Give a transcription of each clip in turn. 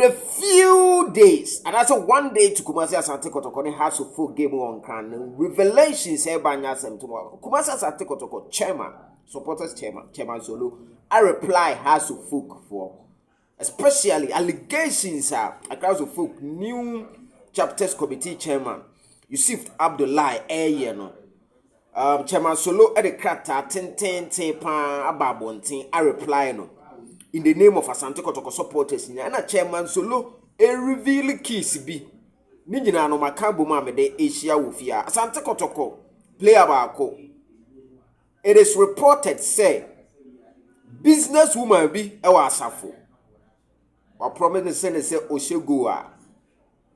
a few days, and that's one day to Kumasi Asante Kotoko has a full game on can revelations here by Nyasem tomorrow. Kumasi Asante Kotoko chairman, supporters chairman Zulu. I reply has to folk for especially allegations are across the folk new chapters committee chairman Yusuf Abdullah no. Chairman Solo at the crata 10 pan ababontin. I reply no. In the name of Asante Kotoko supporters, and a chairman Solo a reveal keys be. Nijina no makambu mame de Asia Wufia. Asante Kotoko player bako. It is reported say businesswoman be ewa Asafo. Or promise send say Oshegua.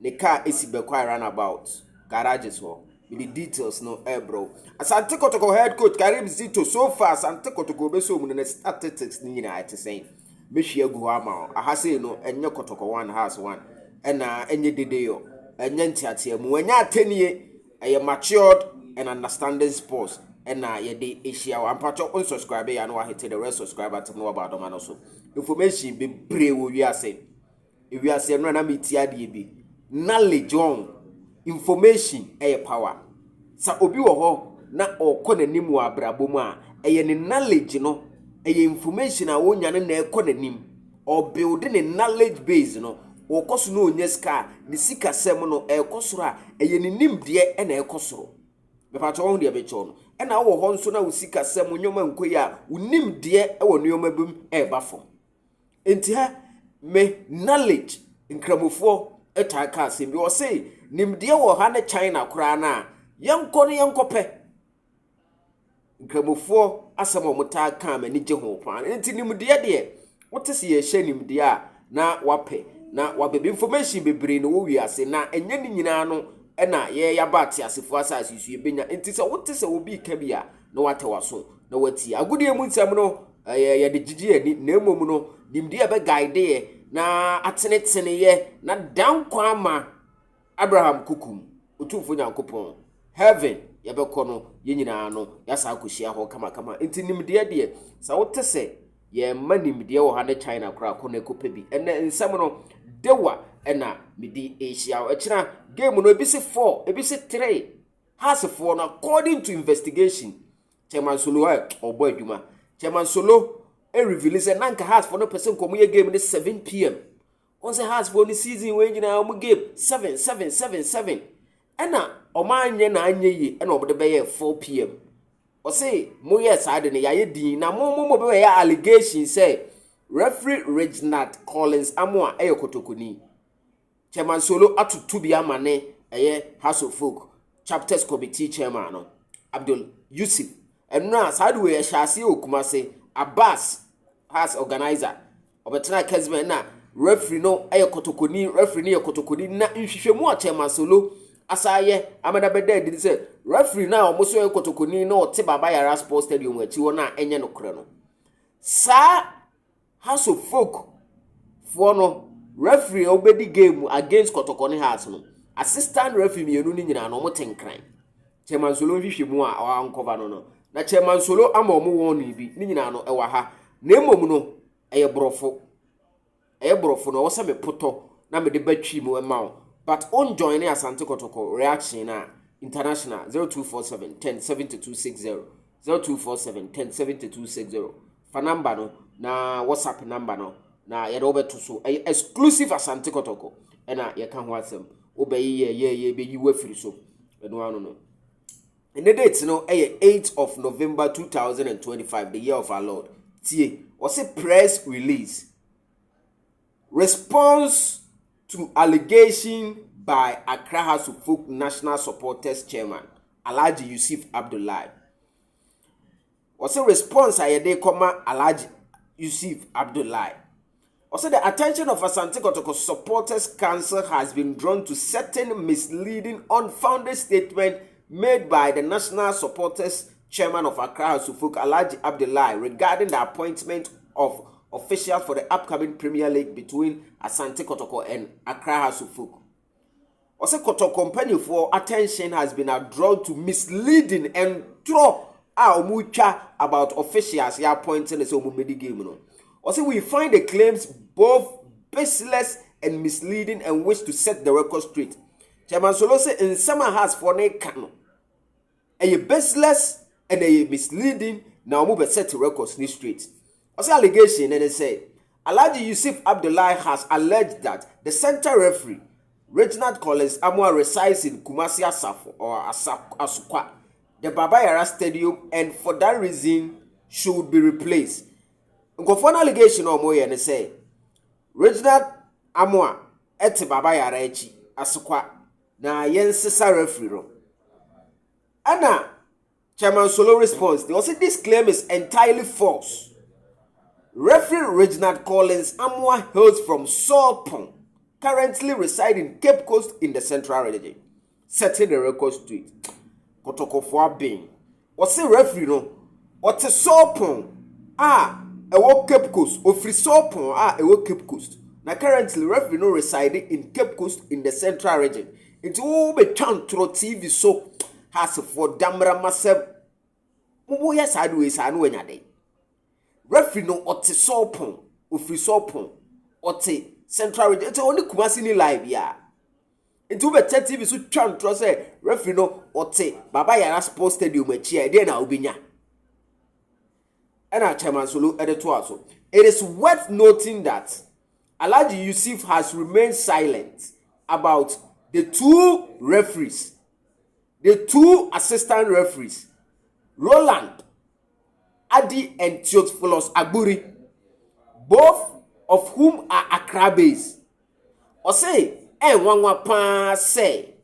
The car is be quite runabout. Garages wo. With the details no bro. Asante Kotoko head coach Karim Zito so far Asante Kotoko be so mun statistics ni nyina ate say. Mehia gu ama ahase no enye Kotoko one has one ena enye dedeyo enye ntiate mu enya atenie eye matured and understanding sports ena ye de Asia wa mpacho unsubscribe ya no wa hit the rest subscriber to know about them and so information be bre wo wiase no na metia de bi knowledge on information eye power sa obi wo ho na okonanim wa abrabom a eye ne knowledge no eye information a wonya ne na ekonanim or building a knowledge base no okoso no onyeska ne sika sem no ekosoro a eye ne nimde e na ekosoro be pato ho de be cho no e na wo ho nso na wo sika sem nyoma nkoyi a unimde e wo nyoma bem e ba fom enti ha me knowledge nkramofo etaka sem bi wo say nimde wo ha ne China kura na yanko ne yankope nkramofo asamo muta kan mani je ho pan enti nimde de wote se ye hye nimde a na wape na wabebe information bebre no wo wiase na enye ni nyina no na ye yabate asefo asase su ebenya enti se wote se obi ka bia na wate waso na wati agudie mu nsam no ye de gigi ani na emom no nimde be guide ye na atenetene ye na dankwa ma Abraham kukum otufo nyankopon heaven ye be kono ye nyina no yasa akohia ho kama enti nimde de sa wote se ye manimde wo ha ne China kura kono ekope bi ene nsam no dewa ena midi Asia echina game no ebisi 4 ebisi 3 has 4 no according to investigation Chairman Solo obo aduma Chairman Solo reveal say nanka has for no person komo ye game this 7 p.m. on say has for the season when you na game 7 ena omanye na anye yi ena obode be ye 4 p.m. o say mo yes ade ne yaye din na mo be ye allegation say referee Reginald Collins amwa eye kotokoni Chairman Solo atutu bi amane eye House of Folk chapters committee chairman no Abdul Yusuf enna sadwe e hyase okumase Abbas has organizer obetena Kesman na referee no eye kotokoni referee ne kotokoni na nhwehwemu a Chairman Solo asaye amada beda di say referee na omoso eye kotokoni na ote baba yara sports stadium achi wona enye no kre no sa House of Folk for no referee obedi game against Kotoko ne house no assistant referee mienu ni nyina no motenkran Chairman Solo hwehwemu a ankoba no na Chairman Solo ama omo won ni bi ni nyina no ewa ha na emom no eye brofo no wo se me poto na me de batwi mu ema but on join Asante Kotoko reaction na international 0247 107260 0247 107260 fa number no na WhatsApp number no na ye do beto so exclusive Asante Kotoko na ye ka ho asem obayi ye be yi wafiri so eno anu no and the date no 8th of November 2025 the year of our Lord tie was a press release response to allegation by Accra House of Folk National Supporters Chairman Alhaji Yusuf Abdullah was a response ayede koma Alhaji Yusuf Abdullah. Also, the attention of Asante Kotoko Supporters Council has been drawn to certain misleading, unfounded statements made by the National Supporters Chairman of Accra House of Folk, Alhaji Abdullah, regarding the appointment of officials for the upcoming Premier League between Asante Kotoko and Accra House of Folk. Also, Kotoko company for attention has been drawn to misleading and throw mucha about officials ya appointing as omumedi game no. Also we find the claims both baseless and misleading and wish to set the record straight. Chairman Solo say in summer has for ne kano. A baseless and a misleading now move set records ni straight. Also allegation and they say Alhaji Yusuf Abdullahi has alleged that the center referee Reginald Collins Amwa resides in Kumasi Asafo or Asukwa, the Baba Yara Stadium, and for that reason should be replaced. Nkofo allegation or moye and say Reginald Amwa ete Baba Yara echi Asukwa na yensesa referee ro. Anna Chairman Solo response, they also this claim is entirely false. Referee Reginald Collins Amwa hails from Sopon, currently residing in Cape Coast in the Central Region, setting the record straight. Kotoko for being. What's a referee no? What's a Sopon? A Cape Coast. Or free Sopon? A Cape Coast. Now currently referee no residing in Cape Coast in the Central Region. It's all be chant through TV so has for Damra Masem. Muya sideways I know any day. Referee no ote Sopon, ofri Sopon, ote Central Region. It's only Kumasi ni live ya. Into be TV so chant through say referee no ote Baba Yara Sports Stadium echi dey na obinya. And our Chairman Solo editor also. It is worth noting that Alhaji Yusuf has remained silent about the two referees, the two assistant referees, Roland Adi and Theophilus Agburi, both of whom are Accra based. Or say, wanwa say,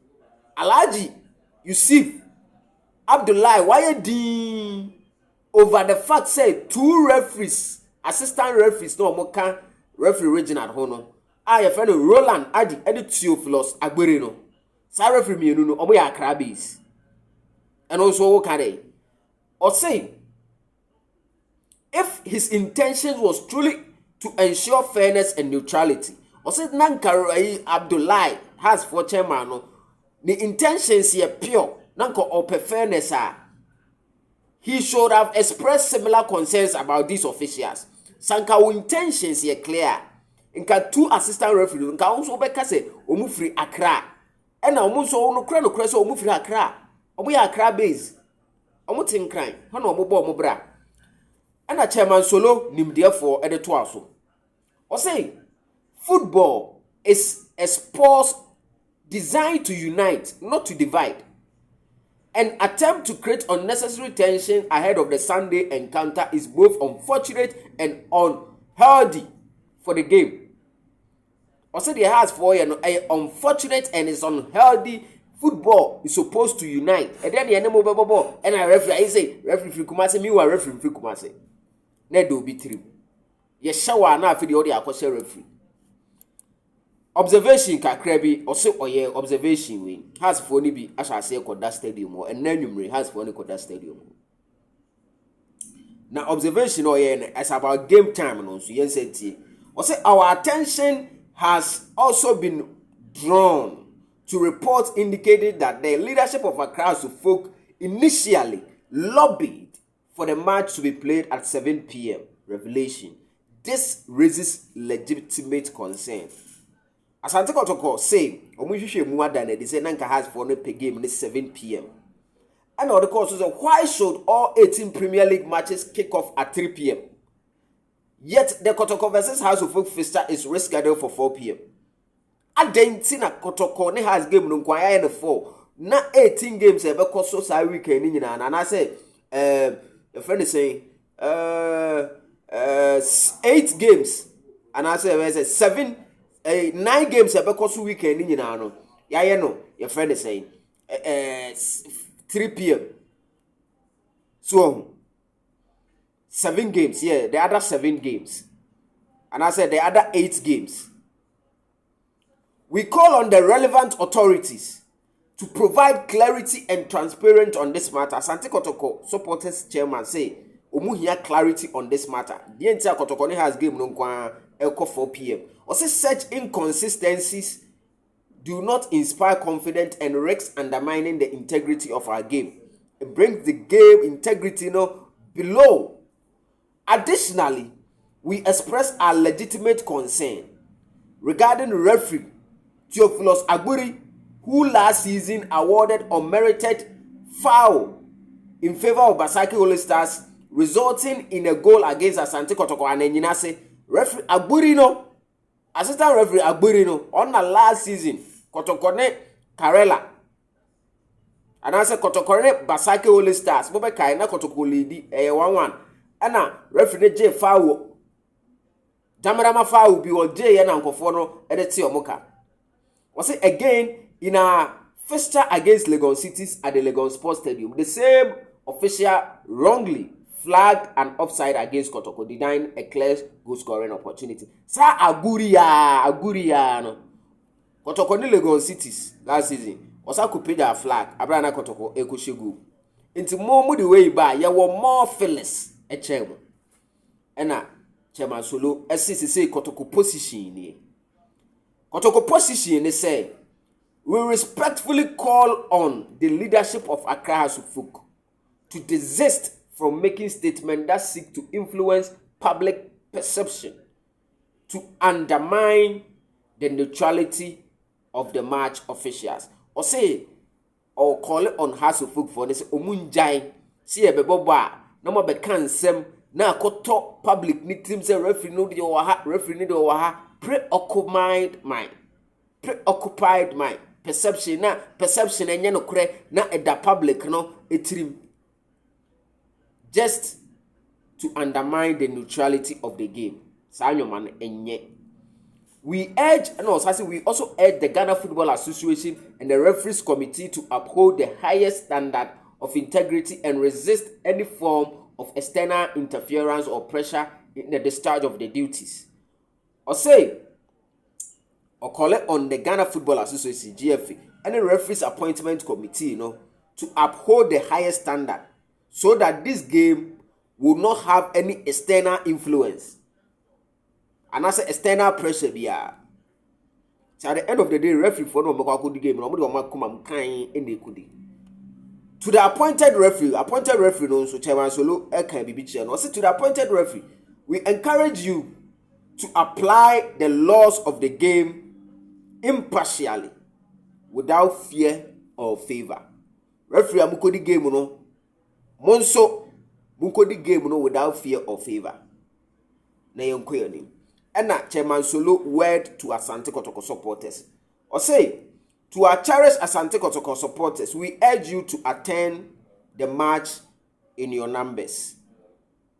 Alhaji Yusuf Abdullahi why over the fact say two referees, assistant referees, no more can referee Reginald Hono. I friend Roland Adi and Theophilus Agburi no. Sa referee me no omo ya Accra based. And also okay. Or say if his intentions was truly to ensure fairness and neutrality, or said Nanka Abdullahi has for chairman, no, the intentions here pure, Nanka open fairness he should have expressed similar concerns about these officials. Sanka intentions here clear. Inka two assistant referees, Nka also beka say omu free Accra. And now omu so no kra no kra so omu free Accra. Omu ya Accra base. Omu tin kran. Hono omu bo omu bra. And a Chairman Solo nim therefore editor so. Or say football is a sport designed to unite, not to divide. An attempt to create unnecessary tension ahead of the Sunday encounter is both unfortunate and unhealthy for the game. Also, the has for you unfortunate and it's unhealthy. Football is supposed to unite. And then the animal ball and I referee. I say referee free Kumasi. Me wa referee free Kumasi. Ne do be trim. Ye shower na fi the other akose referee. Observation kakra bi also oye observation we has for ni bi as I say Koda stadium or and numere has for ni Koda stadium. Now observation oye as about game time no so yen say tie. O say our attention has also been drawn to reports indicated that the leadership of Accra folk initially lobbied for the match to be played at 7 p.m. Revelation. This raises legitimate concern. Asante Kotoko say, "Omuhwehwe mu adane they say nanka has for no pay game this 7 p.m." And all the course so why should all 18 Premier League matches kick off at 3 p.m.? Yet the Kotoko versus House of Folk fixture is rescheduled for 4 p.m. Adenti na Kotoko ne has game no kwaya na 4. Na 18 games e be so sa weekend ni nyina na say your friend is saying 8 games and I say 7 9 games e be so weekend ni nyina no ya no your friend is saying 3 p.m. So 7 games, yeah, the other 7 games. And I said the other 8 games. We call on the relevant authorities to provide clarity and transparency on this matter. Asante Kotoko supporters chairman say, "Omuhia clarity on this matter." The entire Kotoko has game no kwa elko 4 p.m. Or say such inconsistencies do not inspire confidence and risks undermining the integrity of our game. It brings the game integrity below. Additionally, we express our legitimate concern regarding referee Theophilus Agburi, who last season awarded unmerited foul in favor of Basaki All Stars, resulting in a goal against Asante Kotoko and Enyinase. Referee Agburi no, assistant referee Agburi no, on the last season, Kotoko ne Karela. And I said Kotoko ne Basaki All Stars, Bobe Kaina Kotoko lady, 1-1. And referee J foul. Jamarama foul be or J and Uncle Fono edit Omoka. Was it again in a fixture against Legon Cities at the Legon Sports Stadium? The same official wrongly flagged an offside against Kotoko, denying a clear goal scoring opportunity. Sa Aguria no. Kotoko ni Legon Cities last season. Osa kupeja flag abrana Kotoko ekushegu. Inti mo the way ba ye were more fearless echem. Ena Chairman Solo SCC Kotoko position ni. Kotoko position say, we respectfully call on the leadership of Accra House of Folk to desist from making statements that seek to influence public perception, to undermine the neutrality of the match officials. Or call it on House of Folk for this omunjai see a beboba no more be cansem na koto public ni team say referee no de owaha preoccupied mind perception enye no kure na eda public no etrim just to undermine the neutrality of the game. Sanyoman enye. We also urge the Ghana Football Association and the Referees Committee to uphold the highest standard of integrity and resist any form of external interference or pressure in the discharge of the duties. Or call it on the Ghana Football Association (GFA) and the Referees Appointment Committee, to uphold the highest standard, so that this game will not have any external influence. And as external pressure be so at the end of the day, referee for no the game, to the appointed referee no so Chairman Solo can be chair. No, to the appointed referee, we encourage you to apply the laws of the game impartially, without fear or favor. Referee amukodi game no, monso mukodi game no without fear or favor. Na yenkoyani. Ena Chairman Solo word to Asante Kotoko supporters. To our cherished Asante Kotoko supporters, we urge you to attend the match in your numbers.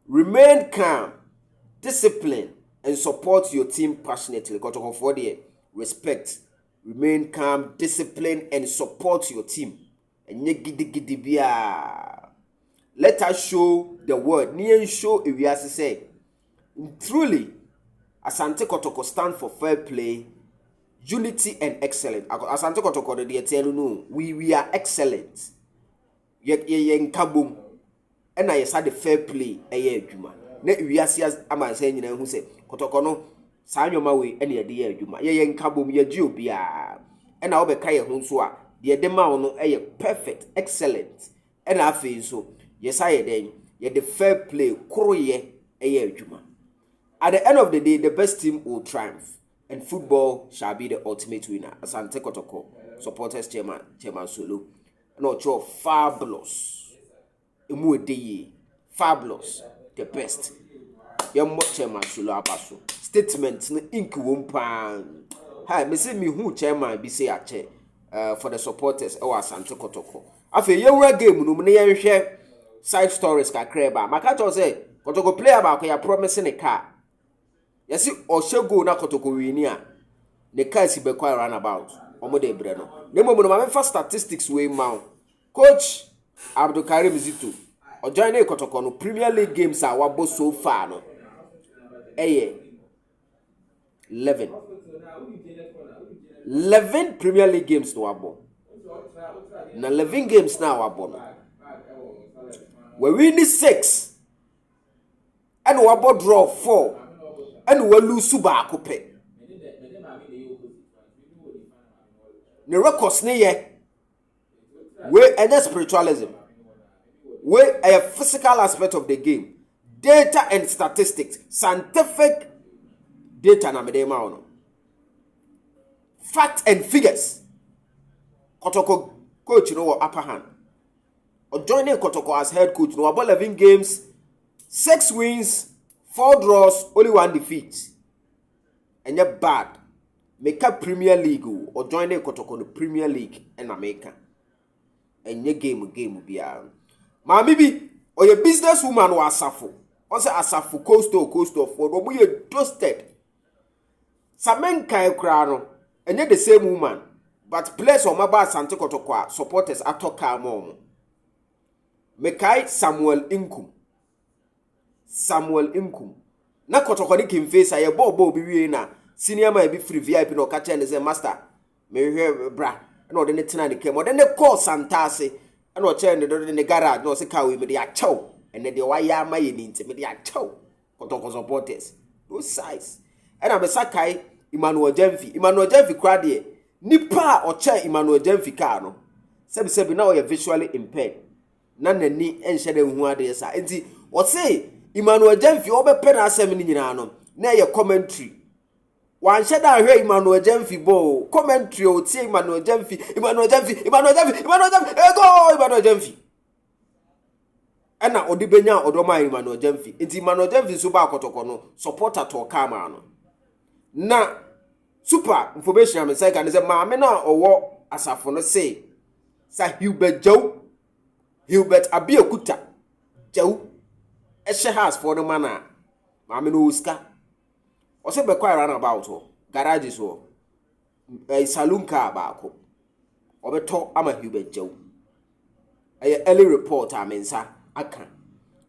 Remain calm, disciplined, and support your team passionately. Kotoko for the respect. Remain calm, disciplined, and support your team. And let us show the word. Niyen show if we say truly Asante Kotoko stand for fair play, unity, and excellence. Asante Kotoko de tell no, we are excellent. Ye nkabom. And I said the fair play adwuma. Na wiase amansa nyina hu se Kotoko no saa nyoma we ene de adwuma. Ye nkabom ye gi obia. And na obeka ye hu so a de de ma wo no perfect, excellent. And afi so yes I den ye the fair play koroye adwuma. At the end of the day, the best team will triumph, and football shall be the ultimate winner. Asante Kotoko, supporters chairman Solo. No, you're fabulous. Fabulous, the best. Young chairman Solo abaso. Statements no ink wumpan. Hi, me say me who chairman be say ache for the supporters. Oh, Asante Kotoko. Afi yewura game no me yen hwe side stories kakra ba. Maka to say Kotoko player ba ko ya promising a car. Yesi Oshego na Kotoko wini a ne car si be kwa runabout omo de bre no nemo no ma memfa statistics we ma coach Abdul Karim Zito o join na Kotoko no Premier League games a wabo so far no 11 Premier League games no wabo na 11 games na wabo no we win 6 and wabo draw 4 and we lose ba akope. The records ne ye we and spiritualism, we a physical aspect of the game, data and statistics, scientific data na me dey ma ono. Fact and figures. Kotoko coach upper hand. Or joining Kotoko as head coach about 11 games, 6 wins, 4 draws, only 1 defeat. And you're bad. Make a Premier League or joining Kotoko the Premier League and America. And your game be maybe or your businesswoman or Asafo. Also Asafo coastal for we are toasted. Samen kai krano and yet the same woman. But players or maba Sante Kotoko supporters atoka mom. Mekai Samuel Inkum. Na Kotoko ni kimface aye bobo bi na senior man be free VIP no catch and say master. Me hwe bra. Na ode ne tena ne kem. Ode ne call Santase. Na o che ne do ne garage no se ka we me dey achow. And the wire ma ye ni nti me dey achow. Kotoko supporters. Those size. And I'm a sakai Emmanuel Jemfi kra de nipa o che Emmanuel Jemfi ka no. Sebi na o ye visually impaired. Na nani enhye de hu ade sa. Enti o say Emmanuel Jemfi o be pen asem ni nyina no. Na ye commentary. Wan sheda hwe Emmanuel Jemfi bo commentary o tie Emmanuel Jemfi ego Emmanuel Jemfi. Ena odi benya odoma Emmanuel Jemfi. Enti Emmanuel Jemfi so ba Kotoko no supporter to kama no. Na super information am say kan say maame na owo Asafo no say sa Hubert Abiekuta Joe ehye house for no mana maame no uska o say be kwa run about garage so saloon car baako obeto ama Hubert Joe early report amensa aka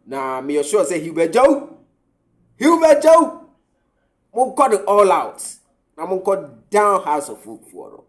na me sure say Hubert Joe mo got it all out na mo got down house of folk for